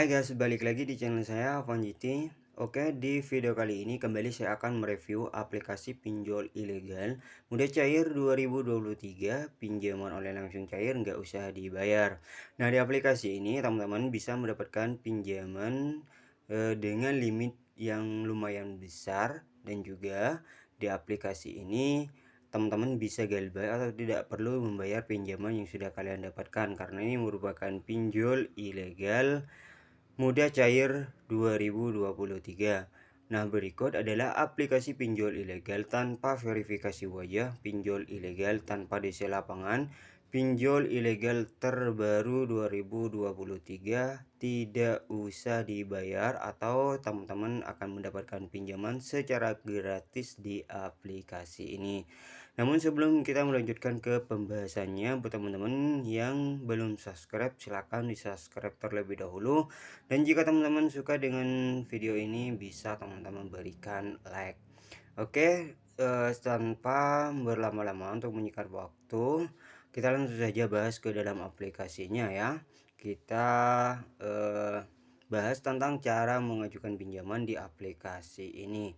Hai guys, balik lagi di channel saya Vanjiti. Oke, di video kali ini kembali saya akan mereview aplikasi pinjol ilegal Mudah Cair 2023, pinjaman online langsung cair nggak usah dibayar. Nah, di aplikasi ini teman-teman bisa mendapatkan pinjaman dengan limit yang lumayan besar, dan juga di aplikasi ini teman-teman bisa galbay atau tidak perlu membayar pinjaman yang sudah kalian dapatkan, karena ini merupakan pinjol ilegal Mudah Cair 2023. Nah, berikut adalah aplikasi pinjol ilegal tanpa verifikasi wajah, pinjol ilegal tanpa DC lapangan, pinjol ilegal terbaru 2023, tidak usah dibayar atau teman-teman akan mendapatkan pinjaman secara gratis di aplikasi ini. Namun sebelum kita melanjutkan ke pembahasannya, buat teman-teman yang belum subscribe, silahkan di subscribe terlebih dahulu. Dan jika teman-teman suka dengan video ini, bisa teman-teman berikan like. Oke, tanpa berlama-lama untuk menyingkat waktu, kita langsung saja bahas ke dalam aplikasinya ya. Kita bahas tentang cara mengajukan pinjaman di aplikasi ini.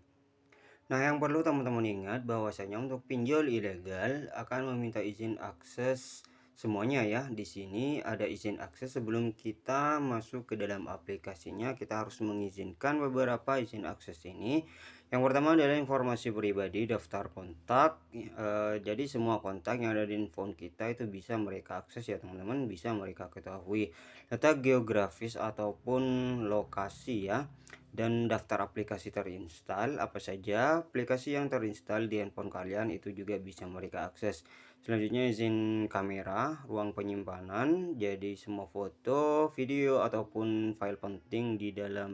Nah, yang perlu teman-teman ingat bahwasanya untuk pinjol ilegal akan meminta izin akses semuanya ya. Di sini ada izin akses. Sebelum kita masuk ke dalam aplikasinya, kita harus mengizinkan beberapa izin akses ini. Yang pertama adalah informasi pribadi, daftar kontak. Jadi semua kontak yang ada di handphone kita itu bisa mereka akses ya teman-teman, bisa mereka ketahui. Data geografis ataupun lokasi ya. Dan daftar aplikasi terinstal, apa saja aplikasi yang terinstal di handphone kalian itu juga bisa mereka akses. Selanjutnya izin kamera, ruang penyimpanan, jadi semua foto, video ataupun file penting di dalam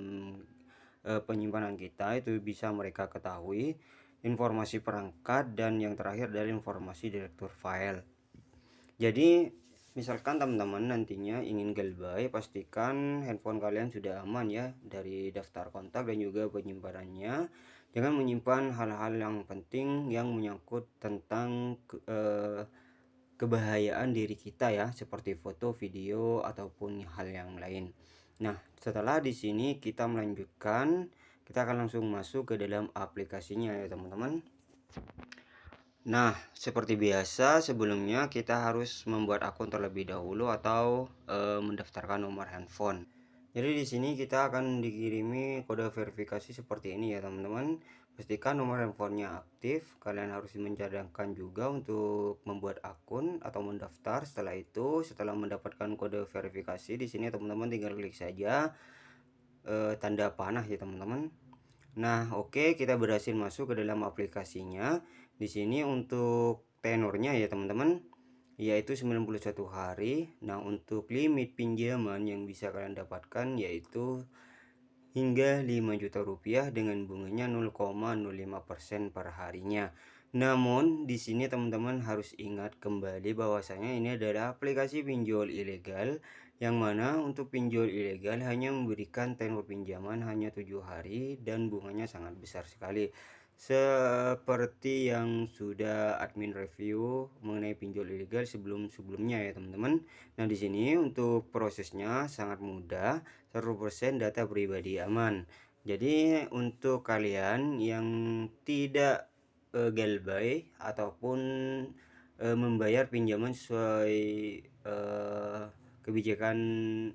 penyimpanan kita itu bisa mereka ketahui. Informasi perangkat, dan yang terakhir adalah informasi direktur file. Jadi misalkan teman-teman nantinya ingin galbay, pastikan handphone kalian sudah aman ya dari daftar kontak dan juga penyimpanannya. Jangan menyimpan hal-hal yang penting yang menyangkut tentang kebahayaan diri kita ya, seperti foto, video ataupun hal yang lain. Nah, setelah di sini kita melanjutkan, kita akan langsung masuk ke dalam aplikasinya ya teman-teman. Nah, seperti biasa sebelumnya kita harus membuat akun terlebih dahulu atau mendaftarkan nomor handphone. Jadi di sini kita akan dikirimi kode verifikasi seperti ini ya teman-teman. Pastikan nomor handphonenya aktif. Kalian harus mencadangkan juga untuk membuat akun atau mendaftar. Setelah itu, setelah mendapatkan kode verifikasi, di sini teman-teman tinggal klik saja tanda panah ya teman-teman. Nah, oke, kita berhasil masuk ke dalam aplikasinya. Di sini untuk tenornya ya teman-teman, yaitu 91 hari. Nah, untuk limit pinjaman yang bisa kalian dapatkan yaitu hingga 5 juta rupiah dengan bunganya 0,05% per harinya. Namun di sini teman-teman harus ingat kembali bahwasanya ini adalah aplikasi pinjol ilegal, yang mana untuk pinjol ilegal hanya memberikan tenor pinjaman hanya 7 hari dan bunganya sangat besar sekali. Seperti yang sudah admin review mengenai pinjol ilegal sebelum-sebelumnya ya teman-teman. Nah, di sini untuk prosesnya sangat mudah, 100% data pribadi aman. Jadi untuk kalian yang tidak galbay ataupun membayar pinjaman sesuai kebijakan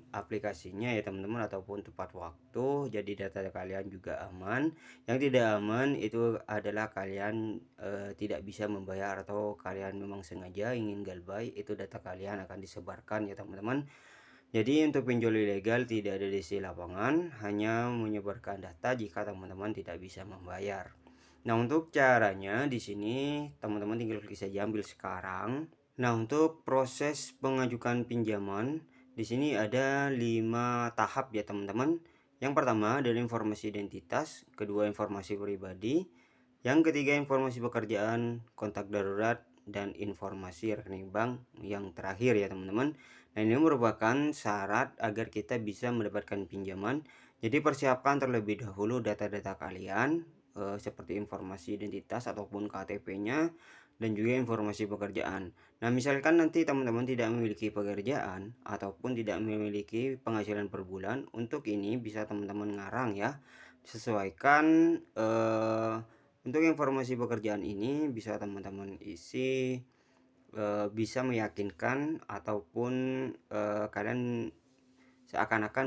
aplikasinya ya teman-teman, ataupun tepat waktu, jadi data kalian juga aman. Yang tidak aman itu adalah kalian tidak bisa membayar atau kalian memang sengaja ingin galbay, itu data kalian akan disebarkan ya teman-teman. Jadi untuk pinjol ilegal tidak ada DC lapangan, hanya menyebarkan data jika teman-teman tidak bisa membayar. Nah, untuk caranya di sini teman-teman tinggal klik saja ambil sekarang. Nah, untuk proses pengajukan pinjaman di sini ada 5 tahap ya teman-teman. Yang pertama adalah informasi identitas, kedua informasi pribadi, yang ketiga informasi pekerjaan, kontak darurat, dan informasi rekening bank yang terakhir ya teman-teman. Nah, ini merupakan syarat agar kita bisa mendapatkan pinjaman. Jadi persiapkan terlebih dahulu data-data kalian seperti informasi identitas ataupun KTP-nya, dan juga informasi pekerjaan. Nah, misalkan nanti teman-teman tidak memiliki pekerjaan ataupun tidak memiliki penghasilan per bulan, untuk ini bisa teman-teman ngarang ya. Sesuaikan untuk informasi pekerjaan ini bisa teman-teman isi bisa meyakinkan ataupun kalian seakan-akan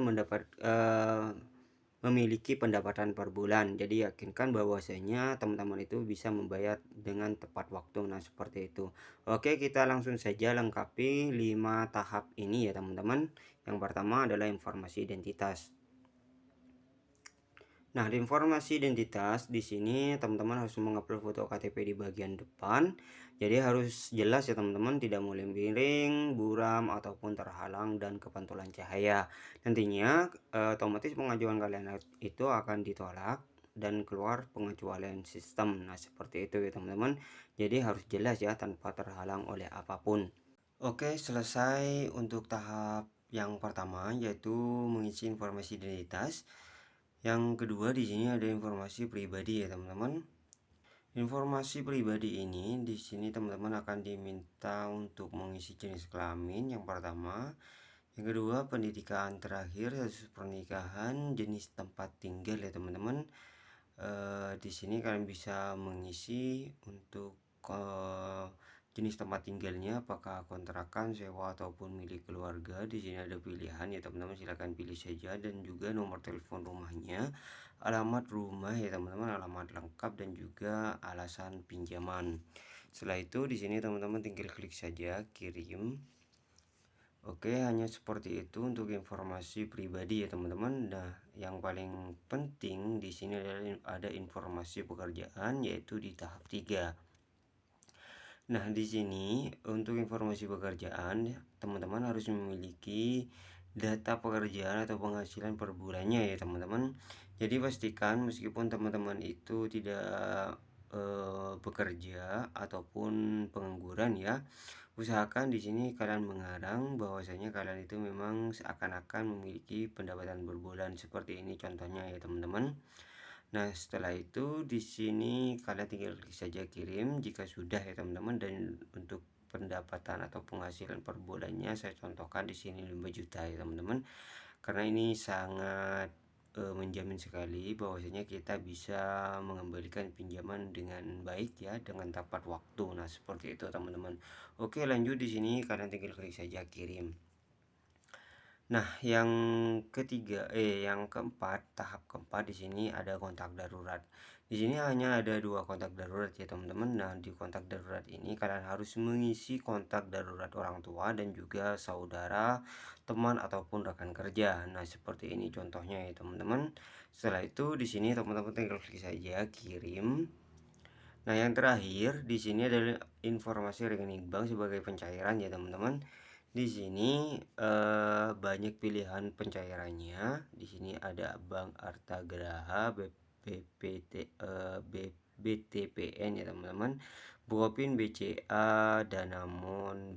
memiliki pendapatan per bulan. Jadi yakinkan bahwasanya teman-teman itu bisa membayar dengan tepat waktu. Nah, seperti itu. Oke, kita langsung saja lengkapi 5 tahap ini ya, teman-teman. Yang pertama adalah informasi identitas. Nah, di informasi identitas di sini teman-teman harus mengupload foto KTP di bagian depan. Jadi harus jelas ya teman-teman, tidak boleh miring, buram ataupun terhalang dan kepantulan cahaya. Nantinya otomatis pengajuan kalian itu akan ditolak dan keluar pengecualian sistem. Nah, seperti itu ya teman-teman. Jadi harus jelas ya tanpa terhalang oleh apapun. Oke, selesai untuk tahap yang pertama yaitu mengisi informasi identitas. Yang kedua di sini ada informasi pribadi ya teman-teman. Informasi pribadi ini di sini teman-teman akan diminta untuk mengisi jenis kelamin yang pertama, yang kedua pendidikan terakhir, status pernikahan, jenis tempat tinggal ya teman-teman. Di sini kalian bisa mengisi untuk jenis tempat tinggalnya, apakah kontrakan, sewa ataupun milik keluarga. Di sini ada pilihan ya teman-teman, silahkan pilih saja, dan juga nomor telepon rumahnya, alamat rumah ya teman-teman, alamat lengkap dan juga alasan pinjaman. Setelah itu di sini teman-teman tinggal klik saja kirim. Oke, hanya seperti itu untuk informasi pribadi ya teman-teman. Nah, yang paling penting di sini adalah ada informasi pekerjaan yaitu di tahap 3. Nah, di sini untuk informasi pekerjaan teman-teman harus memiliki data pekerjaan atau penghasilan per bulannya ya teman-teman. Jadi pastikan meskipun teman-teman itu tidak bekerja ataupun pengangguran ya, usahakan di sini kalian mengarang bahwasanya kalian itu memang seakan-akan memiliki pendapatan berbulan seperti ini contohnya ya teman-teman. Nah, setelah itu di sini kalian tinggal klik saja kirim jika sudah ya teman-teman, dan untuk pendapatan atau penghasilan per bulannya saya contohkan di sini 5 juta ya teman-teman. Karena ini sangat menjamin sekali bahwasanya kita bisa mengembalikan pinjaman dengan baik ya, dengan tepat waktu. Nah, seperti itu teman-teman. Oke, lanjut di sini kalian tinggal klik saja kirim. Nah, yang keempat, tahap keempat di sini ada kontak darurat. Di sini hanya ada 2 kontak darurat ya teman-teman. Nah, di kontak darurat ini kalian harus mengisi kontak darurat orang tua dan juga saudara, teman ataupun rekan kerja. Nah, seperti ini contohnya ya teman-teman. Setelah itu di sini teman-teman tinggal klik saja kirim. Nah, yang terakhir di sini adalah informasi rekening bank sebagai pencairan ya teman-teman. Di sini banyak pilihan pencairannya. Di sini ada Bank Artagraha, BTPN ya teman-teman, Bukopin, BCA, Danamon,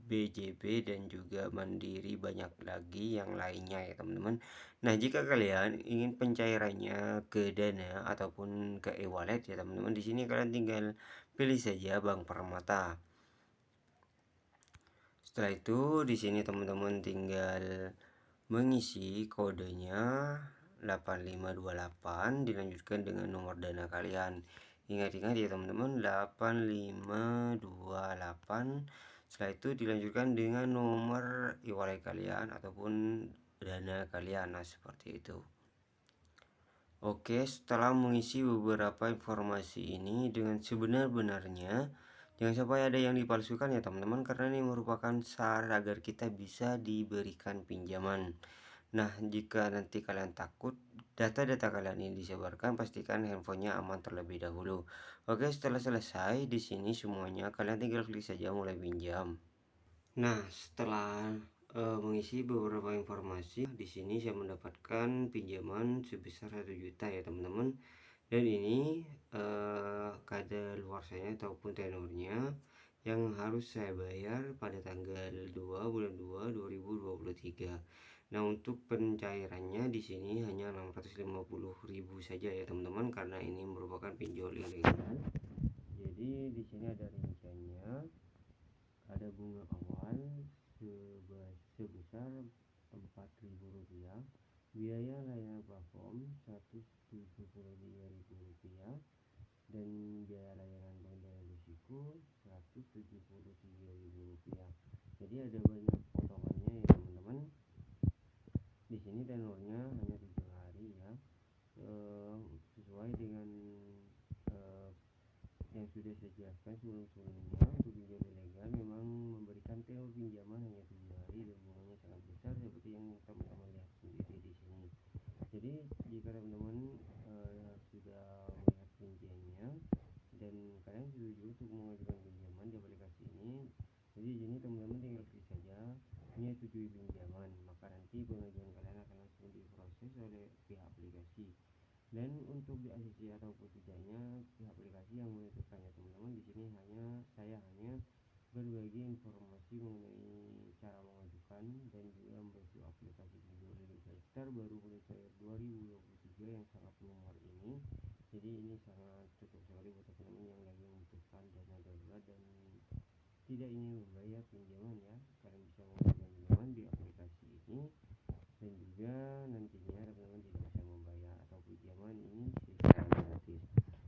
BJB dan juga Mandiri, banyak lagi yang lainnya ya teman-teman. Nah, jika kalian ingin pencairannya ke Dana ataupun ke e-wallet ya teman-teman, di sini kalian tinggal pilih saja Bank Permata. Setelah itu di sini teman-teman tinggal mengisi kodenya 8528, dilanjutkan dengan nomor dana kalian. Ingat-ingat ya teman-teman, 8528. Setelah itu dilanjutkan dengan nomor e-wallet kalian ataupun dana kalian. Nah, seperti itu. Oke, setelah mengisi beberapa informasi ini dengan sebenar-benarnya, jangan sampai ada yang dipalsukan ya teman-teman, karena ini merupakan syarat agar kita bisa diberikan pinjaman. Nah, jika nanti kalian takut data-data kalian ini disebarkan, pastikan handphonenya aman terlebih dahulu. Oke, setelah selesai di sini semuanya, kalian tinggal klik saja mulai pinjam. Nah, setelah mengisi beberapa informasi, di sini saya mendapatkan pinjaman sebesar 1 juta ya teman-teman. Dan ini kadaluarsanya ataupun tenornya yang harus saya bayar pada tanggal 2 bulan 2 2023. Nah, untuk pencairannya di sini hanya 650.000 saja ya teman-teman, karena ini merupakan pinjol ilegal. Jadi di sini ada rinciannya, ada bunga awal sebesar Rp4.000, biaya layanan platform Rp173.000, dan biaya layanan bank dan risiko Rp173.000. Jadi ada banyak potongannya ya teman-teman. Di sini tenornya hanya 7 hari ya, sesuai dengan yang sudah saya jelaskan sebelum-sebelumnya. Untuk pinjam ilegal memang memberikan tenor pinjaman hanya 7 hari dan bunganya sangat besar seperti yang teman-teman lihat sendiri di sini. Jadi jika teman-teman sudah melihat rinciannya dan kalian setuju untuk mengajukan pinjaman di aplikasi ini, jadi di sini teman-teman tinggal klik saja menyetujui pinjaman, maka nanti pengajuan kalian akan langsung diproses oleh pihak aplikasi. Dan untuk di ACC ataupun tidaknya pihak aplikasi yang menentukannya teman-teman. Di sini saya hanya berbagi informasi mengenai cara mengajukan dan juga membantu aplikasi pinjol ilegal terbaru pada tahun 2023 yang sangat lumrah ini. Jadi ini sangat cocok sekali buat teman-teman yang lagi membutuhkan dana darurat dan tidak ingin membayar pinjaman ya. Kalian bisa mengajukan pinjaman di aplikasi ini, dan juga nantinya teman-teman tidak bisa membayar atau pinjaman ini secara gratis.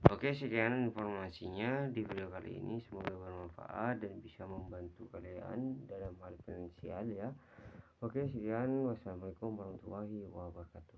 Oke, sekian informasinya di video kali ini, semoga bermanfaat dan bisa membantu kalian dalam hal finansial ya. Oke, sekian, wassalamualaikum warahmatullahi wabarakatuh.